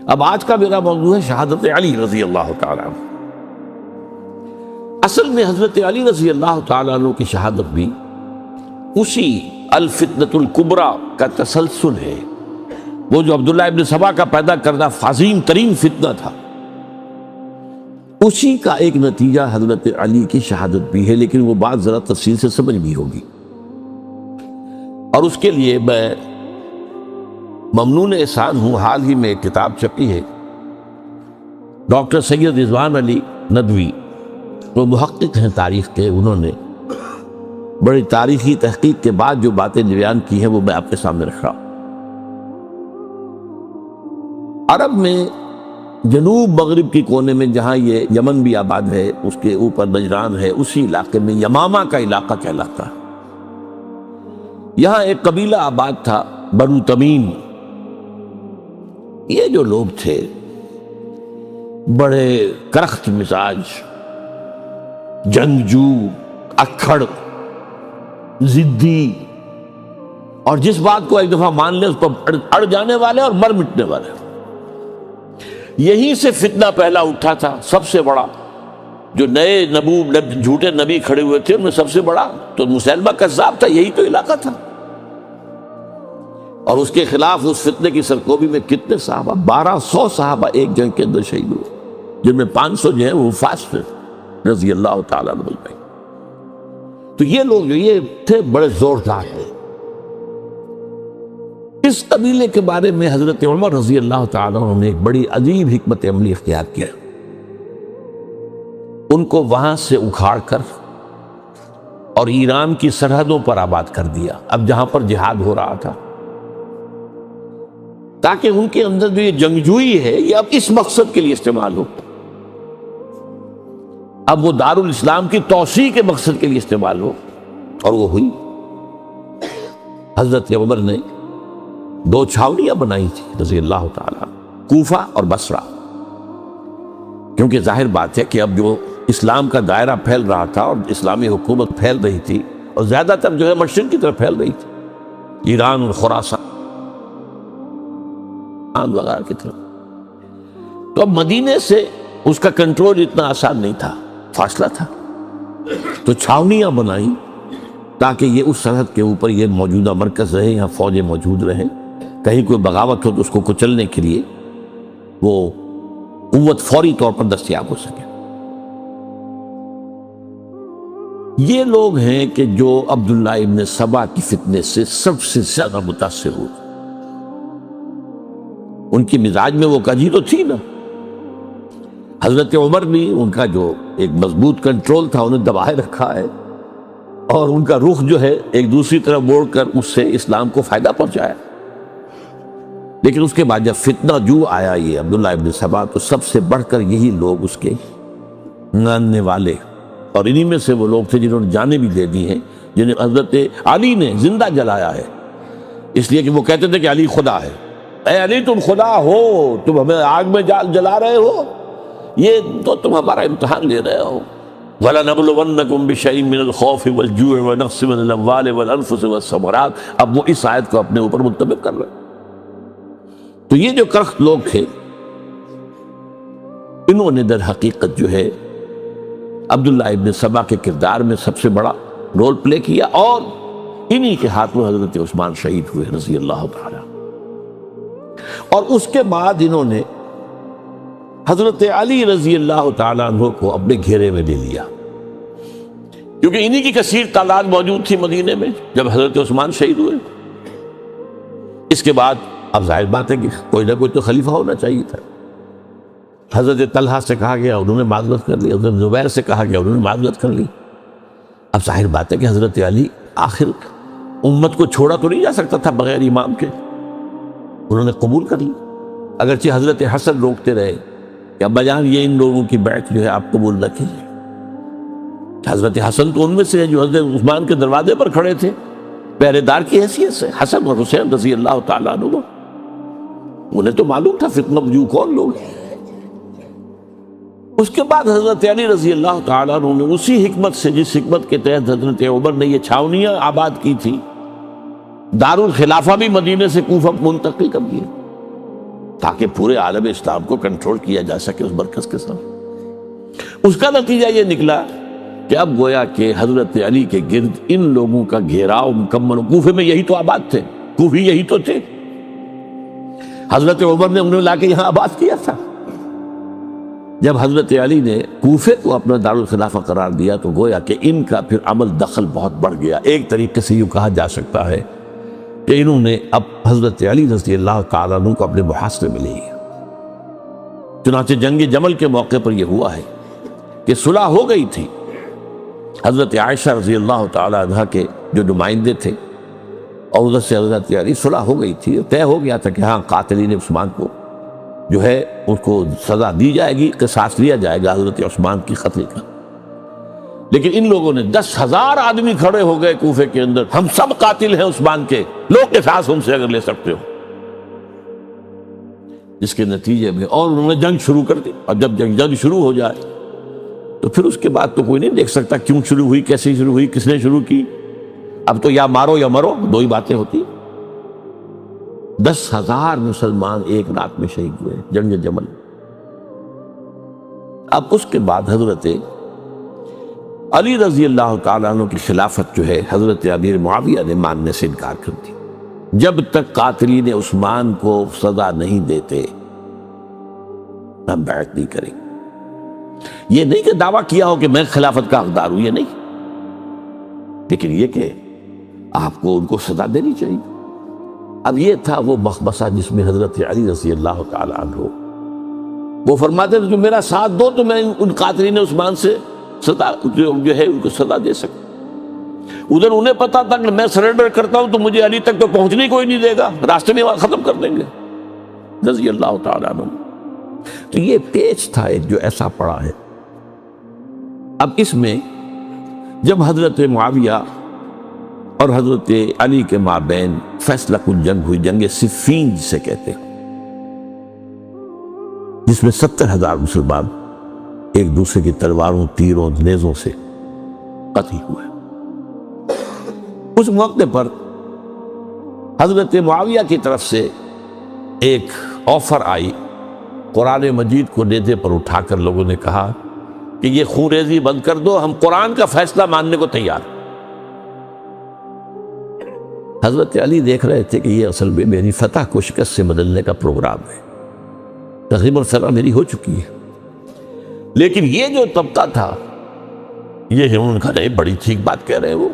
اب آج کا میرا موضوع ہے شہادت علی رضی اللہ تعالیٰ عنہ۔ اصل میں حضرت علی رضی اللہ تعالیٰ عنہ کی شہادت بھی اسی الفتنۃ الکبریٰ کا تسلسل ہے۔ وہ جو عبداللہ ابن سبا کا پیدا کردہ عظیم ترین فتنہ تھا، اسی کا ایک نتیجہ حضرت علی کی شہادت بھی ہے، لیکن وہ بات ذرا تفصیل سے سمجھ بھی ہوگی۔ اور اس کے لیے میں ممنون احسان ہوں، حال ہی میں ایک کتاب چھپی ہے، ڈاکٹر سید رضوان علی ندوی، وہ محقق ہیں تاریخ کے، انہوں نے بڑی تاریخی تحقیق کے بعد جو باتیں بیان کی ہیں وہ میں آپ کے سامنے رکھ رہا ہوں۔ عرب میں جنوب مغرب کی کونے میں، جہاں یہ یمن بھی آباد ہے، اس کے اوپر نجران ہے، اسی علاقے میں یمامہ کا علاقہ کہلاتا ہے۔ یہاں ایک قبیلہ آباد تھا، بنو تمیم۔ یہ جو لوگ تھے بڑے کرخت مزاج، جنگجو، اکھڑ، ضدی، اور جس بات کو ایک دفعہ مان لے اس پر اڑ جانے والے اور مر مٹنے والے۔ یہیں سے فتنہ پہلا اٹھا تھا، سب سے بڑا جو نئے جھوٹے نبی کھڑے ہوئے تھے ان میں سب سے بڑا تو مسیلمہ کذاب تھا، یہی تو علاقہ تھا۔ اور اس کے خلاف اس فتنے کی سرکوبی میں کتنے صحابہ، 1200 صحابہ ایک جنگ کے اندر شہید ہوئے، جن میں 500 جو ہیں وہ وفات تھے رضی اللہ تعالیٰ عنہ۔ تو یہ لوگ جو یہ تھے بڑے زوردار ہیں۔ اس قبیلے کے بارے میں حضرت عمر رضی اللہ تعالیٰ عنہ نے ایک بڑی عجیب حکمت عملی اختیار کیا۔ ان کو وہاں سے اکھاڑ کر اور ایران کی سرحدوں پر آباد کر دیا، اب جہاں پر جہاد ہو رہا تھا، تاکہ ان کے اندر جو یہ جنگجوئی ہے یہ اب اس مقصد کے لیے استعمال ہو، اب وہ دارالاسلام کی توسیع کے مقصد کے لیے استعمال ہو، اور وہ ہوئی۔ حضرت عمر نے 2 چھاؤنیاں بنائی تھی رضی اللہ تعالیٰ، کوفہ اور بصرہ، کیونکہ ظاہر بات ہے کہ اب جو اسلام کا دائرہ پھیل رہا تھا اور اسلامی حکومت پھیل رہی تھی، اور زیادہ تر جو ہے مشرق کی طرف پھیل رہی تھی، ایران اور خراسان وغیرہ کی طرف، تو اب مدینے سے اس کا کنٹرول اتنا آسان نہیں تھا، فاصلہ تھا، تو چھاؤنیاں بنائیں تاکہ یہ اس سرحد کے اوپر یہ موجودہ مرکز رہے، یہاں فوجیں موجود رہیں، کہیں کوئی بغاوت ہو تو اس کو کچلنے کے لیے وہ قوت فوری طور پر دستیاب ہو سکے۔ یہ لوگ ہیں کہ جو عبداللہ ابن سبا کی فتنے سے سب سے زیادہ متاثر ہوئے۔ ان کی مزاج میں وہ کجی تو تھی نا، حضرت عمر بھی ان کا جو ایک مضبوط کنٹرول تھا انہیں دبائے رکھا ہے، اور ان کا رخ جو ہے ایک دوسری طرف موڑ کر اس سے اسلام کو فائدہ پہنچایا۔ لیکن اس کے بعد جب فتنہ جو آیا یہ عبداللہ ابن سبا، تو سب سے بڑھ کر یہی لوگ اس کے ماننے والے، اور انہی میں سے وہ لوگ تھے جنہوں نے جانیں بھی دے دی ہیں، جنہیں حضرت علی نے زندہ جلایا ہے، اس لیے کہ وہ کہتے تھے کہ علی خدا ہے۔ اے علی تم خدا ہو، تم ہمیں آگ میں جلا رہے ہو، یہ تو تم ہمارا امتحان لے رہے ہو۔ وَلَنَبْلُوَنَّكُمْ بِشَيْءٍ مِّنَ الْخَوْفِ وَالْجُوعِ وَنَقْصٍ مِّنَ الْأَمْوَالِ وَالْأَنفُسِ وَالثَّمَرَاتِ، اب وہ اس آیت کو اپنے اوپر منطبق کر رہے ہیں۔ تو یہ جو کرخت لوگ تھے، انہوں نے در حقیقت جو ہے عبداللہ ابن سبا کے کردار میں سب سے بڑا رول پلے کیا، اور انہی کے ہاتھ میں حضرت عثمان شہید ہوئے رضی اللہ تعالیٰ۔ اور اس کے بعد انہوں نے حضرت علی رضی اللہ تعالیٰ عنہ کو اپنے گھیرے میں لے لیا، کیونکہ انہی کی کثیر تعداد موجود تھی مدینے میں جب حضرت عثمان شہید ہوئے۔ اس کے بعد اب ظاہر بات ہے کہ کوئی نہ کوئی تو خلیفہ ہونا چاہیے تھا۔ حضرت طلحہ سے کہا گیا، انہوں نے معذرت کر لی، حضرت زبیر سے کہا گیا، انہوں نے معذرت کر لی۔ اب ظاہر بات ہے کہ حضرت علی آخر امت کو چھوڑا تو نہیں جا سکتا تھا بغیر امام کے، انہوں نے قبول کر لی، اگرچہ حضرت حسن روکتے رہے کہ ابا جان یہ ان لوگوں کی بیعت جو ہے آپ قبول نہ کیجیے۔ حضرت حسن تو ان میں سے ہے جو حضرت عثمان کے دروازے پر کھڑے تھے پہرے دار کی حیثیت سے، حسن اور حسین رضی اللہ تعالیٰ عنہ، انہیں تو معلوم تھا فتنہ جو کون لوگ ہیں۔ اس کے بعد حضرت علی رضی اللہ تعالیٰ عنہ نے اسی حکمت سے، جس حکمت کے تحت حضرت عمر نے یہ چھاؤنیاں آباد کی تھی، دارالخلافہ بھی مدینے سے کوفہ منتقل کر دیے، تاکہ پورے عالم اسلام کو کنٹرول کیا جا سکے اس مرکز کے ساتھ۔ اس کا نتیجہ یہ نکلا کہ اب گویا کہ حضرت علی کے گرد ان لوگوں کا گھیراؤ مکمل، کوفے میں یہی تو آباد تھے، کوفی یہی تو تھے، حضرت عمر نے انہیں لا کے یہاں آباد کیا تھا۔ جب حضرت علی نے کوفے کو اپنا دارالخلافہ قرار دیا تو گویا کہ ان کا پھر عمل دخل بہت بڑھ گیا۔ ایک طریقے سے یوں کہا جا سکتا ہے کہ انہوں نے اب حضرت علی رضی اللہ تعالیٰ عنہ کو اپنے محاصرے میں لے لیا۔ چنانچہ جنگ جمل کے موقع پر یہ ہوا ہے کہ صلح ہو گئی تھی، حضرت عائشہ رضی اللہ تعالیٰ عنہ کے جو نمائندے تھے اور ادھر سے حضرت علی، صلح ہو گئی تھی، طے ہو گیا تھا کہ ہاں قاتلین عثمان کو جو ہے اس کو سزا دی جائے گی، قصاص لیا جائے گا حضرت عثمان کی قتل کا۔ لیکن ان لوگوں نے 10,000 آدمی کھڑے ہو گئے کوفے کے اندر، ہم سب قاتل ہیں عثمان کے، لو قصاص ہم سے اگر لے سکتے ہو، جس کے نتیجے میں اور انہوں نے جنگ شروع کر دی۔ اور جب جنگ شروع ہو جائے تو پھر اس کے بعد تو کوئی نہیں دیکھ سکتا کیوں شروع ہوئی، کیسے شروع ہوئی، کس نے شروع کی۔ اب تو یا مارو یا مرو، دو ہی باتیں ہوتی۔ 10,000 مسلمان ایک رات میں شہید ہوئے جنگ جمل۔ اب اس کے بعد حضرت علی رضی اللہ تعالیٰ عنہ کی خلافت جو ہے حضرت امیر معاویہ نے ماننے سے انکار کر دی۔ جب تک قاتلین عثمان کو سزا نہیں دیتے ہم بیعت نہیں کریں۔ یہ نہیں کہ دعویٰ کیا ہو کہ میں خلافت کا حقدار ہوں، یہ نہیں، لیکن یہ کہ آپ کو ان کو سزا دینی چاہیے۔ اب یہ تھا وہ مخمصہ جس میں حضرت علی رضی اللہ تعالیٰ عنہ وہ فرماتے تھے جو میرا ساتھ دو تو میں ان قاتلین عثمان سے سزا جو ہے ان کو سزا دے سکتا۔ ادھر انہیں پتا تھا کہ میں سرنڈر کرتا ہوں تو مجھے علی تک تو پہنچنے کوئی نہیں دے گا، راستے میں ختم کر دیں گے رضی اللہ تعالیٰ عنہ۔ تو یہ پیچ تھا ایک جو ایسا پڑا ہے۔ اب اس میں جب حضرت معاویہ اور حضرت علی کے مابین فیصلہ کن جنگ ہوئی، جنگ صفین جسے کہتے ہیں، جس میں 70,000 مسلمان ایک دوسرے کی تلواروں، تیروں، نیزوں سے قتل ہوئے۔ اس موقع پر حضرت معاویہ کی طرف سے ایک آفر آئی، قرآن مجید کو نیزے پر اٹھا کر لوگوں نے کہا کہ یہ خونریزی بند کر دو، ہم قرآن کا فیصلہ ماننے کو تیار ہیں۔ حضرت علی دیکھ رہے تھے کہ یہ اصل میں میری فتح کو شکست سے بدلنے کا پروگرام ہے، تقریباً فتح میری ہو چکی ہے، لیکن یہ جو طبقہ تھا یہ انہوں نے کہا نہیں بڑی ٹھیک بات کہہ رہے ہیں، وہ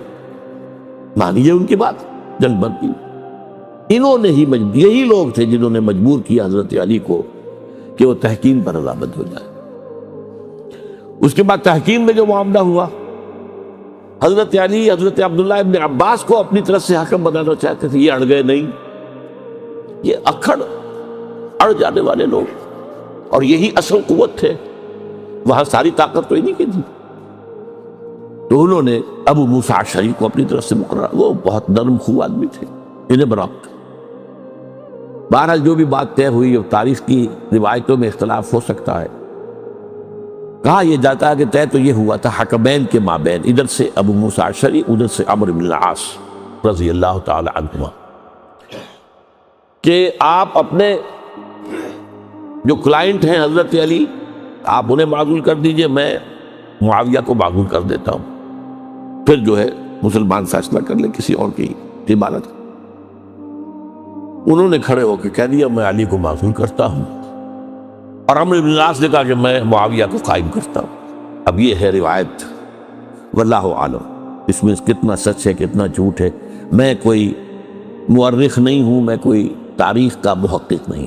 مانیے ان کی بات، جنگ بند کی۔ انہوں نے ہی یہی لوگ تھے جنہوں نے مجبور کیا حضرت علی کو کہ وہ تحکیم پر رضامند ہو جائے۔ اس کے بعد تحکیم میں جو معاملہ ہوا، حضرت علی حضرت عبداللہ ابن عباس کو اپنی طرف سے حاکم بنانا چاہتے تھے، یہ اڑ گئے نہیں، یہ اڑ جانے والے لوگ، اور یہی اصل قوت تھے، وہاں ساری طاقت تو انہی کی تھی۔ تو انہوں نے ابو موسیٰ اشعری کو اپنی طرف سے مقرر، وہ بہت نرم خو آدمی تھے، انہیں برابر۔ بہرحال جو بھی بات طے ہوئی، تاریخ کی روایتوں میں اختلاف ہو سکتا ہے، کہا یہ جاتا ہے کہ طے تو یہ ہوا تھا حکمین کے مابین، ادھر سے ابو موسیٰ اشعری، ادھر سے عمرو بن العاص رضی اللہ تعالی عنہما، کہ آپ اپنے جو کلائنٹ ہیں حضرت علی آپ انہیں معزول کر دیجئے، میں معاویہ کو معزول کر دیتا ہوں، پھر جو ہے مسلمان فیصلہ کر لیں کسی اور کی عبادت۔ انہوں نے کھڑے ہو کے کہہ دیا میں علی کو معزول کرتا ہوں، اور عمرو بن العاص نے کہا کہ میں معاویہ کو قائم کرتا ہوں۔ اب یہ ہے روایت، واللہ عالم اس میں کتنا سچ ہے کتنا جھوٹ ہے، میں کوئی مورخ نہیں ہوں، میں کوئی تاریخ کا محقق نہیں۔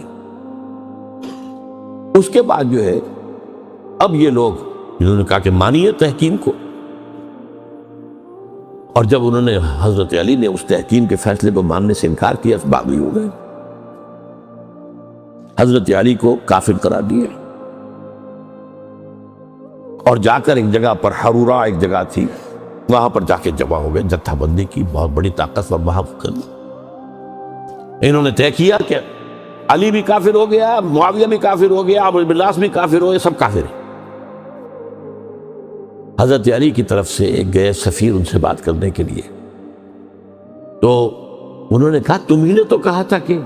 اس کے بعد جو ہے اب یہ لوگ انہوں نے کہا کہ مانیے تحکیم کو، اور جب انہوں نے حضرت علی نے اس تحکیم کے فیصلے کو ماننے سے انکار کیا، باغی ہو گئے، حضرت علی کو کافر قرار دیا، اور جا کر ایک جگہ پر حرورہ ایک جگہ تھی وہاں پر جا کے جمع ہو گئے، جتھا بندی کی بہت بڑی طاقت وہاں کر انہوں نے طے کیا کہ علی بھی کافر ہو گیا، معاویہ بھی کافر ہو گیا، عمرو بن العاص بھی کافر ہو گئے، سب کافر ہیں۔ حضرت علی کی طرف سے ایک گئے سفیر ان سے بات کرنے کے لیے، تو انہوں نے کہا تم ہی نے تو کہا تھا کہ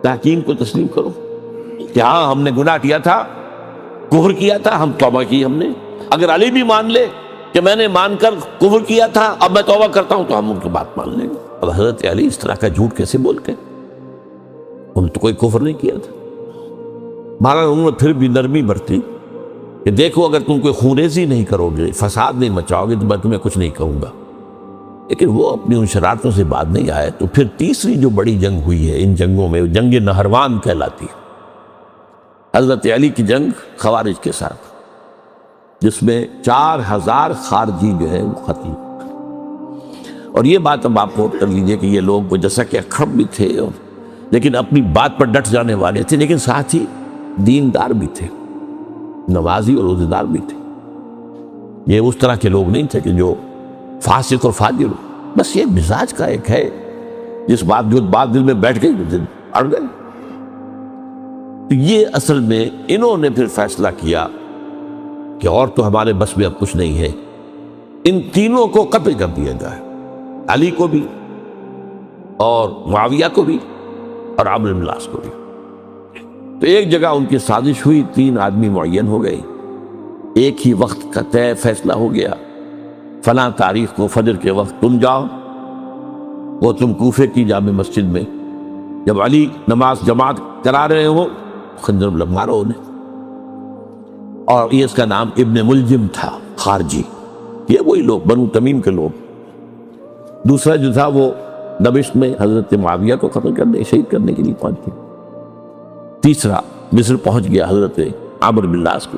تحکیم کو تسلیم کرو، کہ ہاں ہم نے گناہ کیا تھا، کفر کیا تھا، ہم توبہ کی ہم نے۔ اگر علی بھی مان لے کہ میں نے مان کر کفر کیا تھا، اب میں توبہ کرتا ہوں، تو ہم ان کی بات مان لیں گے۔ اب حضرت علی اس طرح کا جھوٹ کیسے بولتے؟ انہوں نے تو کوئی کفر نہیں کیا تھا۔ مہاراج انہوں نے پھر بھی نرمی برتی کہ دیکھو اگر تم کوئی خونریزی نہیں کرو گے، فساد نہیں مچاؤ گے، تو میں تمہیں کچھ نہیں کہوں گا۔ لیکن وہ اپنی ان شرارتوں سے بعد نہیں آئے۔ تو پھر تیسری جو بڑی جنگ ہوئی ہے ان جنگوں میں، جنگ نہروان کہلاتی ہے، حضرت علی کی جنگ خوارج کے ساتھ، جس میں 4000 خارجی جو ہے وہ ختم۔ اور یہ بات اب آپ نوٹ کر لیجئے کہ یہ لوگ جیسا کہ اکھڑ بھی تھے لیکن اپنی بات پر ڈٹ جانے والے تھے، لیکن ساتھ ہی دیندار بھی تھے، نمازی اور روزہ دار بھی تھے۔ یہ اس طرح کے لوگ نہیں تھے کہ جو فاسق اور فاجر ہو، بس یہ مزاج کا ایک ہے، جس بات دل میں بیٹھ گئی دل اڑ گئے۔ تو یہ اصل میں انہوں نے پھر فیصلہ کیا کہ اور تو ہمارے بس میں اب کچھ نہیں ہے، ان تینوں کو قتل کر دیا جائے، علی کو بھی اور معاویہ کو بھی اور عمرو بن العاص کو بھی۔ تو ایک جگہ ان کی سازش ہوئی، 3 آدمی معین ہو گئے، ایک ہی وقت کا طے فیصلہ ہو گیا، فلاں تاریخ کو فجر کے وقت تم جاؤ، وہ تم کوفے کی جامع مسجد میں، جب علی نماز جماعت کرا رہے ہو خنجر مارو انہیں۔ اور یہ اس کا نام ابن ملجم تھا، خارجی، یہ وہی لوگ بنو تمیم کے لوگ۔ دوسرا جو تھا وہ دمشق میں حضرت معاویہ کو قتل کرنے، شہید کرنے کے لیے پہنچ گیا۔ تیسرا مصر پہنچ گیا حضرت عمرو بن العاص کو۔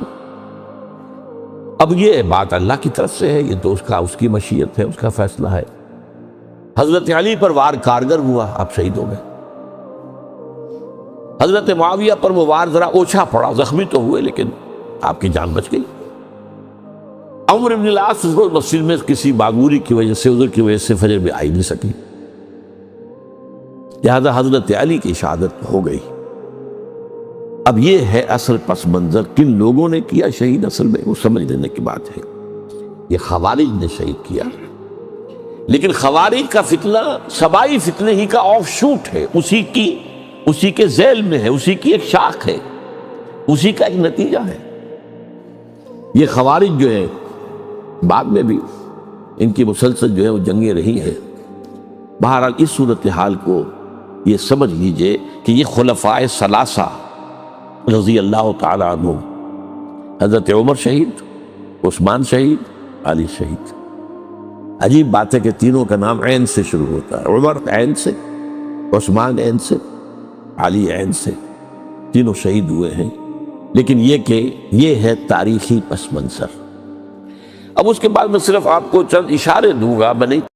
اب یہ بات اللہ کی طرف سے ہے، یہ تو اس کی مشیت ہے، اس کا فیصلہ ہے۔ حضرت علی پر وار کارگر ہوا، آپ شہید ہو گئے۔ حضرت معاویہ پر وہ وار ذرا اوچھا پڑا، زخمی تو ہوئے لیکن آپ کی جان بچ گئی۔ عمرو بن العاص اس روز مسجد میں کسی معذوری کی وجہ سے، عذر کی وجہ سے فجر میں آئی نہیں سکی، لہذا حضرت علی کی شہادت ہو گئی۔ اب یہ ہے اصل پس منظر، کن لوگوں نے کیا شہید، اصل میں وہ سمجھ لینے کی بات ہے۔ یہ خوارج نے شہید کیا، لیکن خوارج کا فتنہ سبائی فتنے ہی کا آف شوٹ ہے، اسی کے ذیل میں ہے، اسی کی ایک شاخ ہے، اسی کا ایک نتیجہ ہے۔ یہ خوارج جو ہے بعد میں بھی ان کی مسلسل جو ہے وہ جنگیں رہی ہیں۔ بہرحال اس صورتحال کو یہ سمجھ لیجئے کہ یہ خلفائے ثلاثہ رضی اللہ تعالی عنہ، حضرت عمر شہید، عثمان شہید، علی شہید۔ عجیب بات ہے کہ تینوں کا نام عین سے شروع ہوتا ہے، عمر عین سے، عثمان عین سے، علی عین سے، تینوں شہید ہوئے ہیں۔ لیکن یہ ہے تاریخی پس منظر۔ اب اس کے بعد میں صرف آپ کو چند اشارے دوں گا، میں نہیں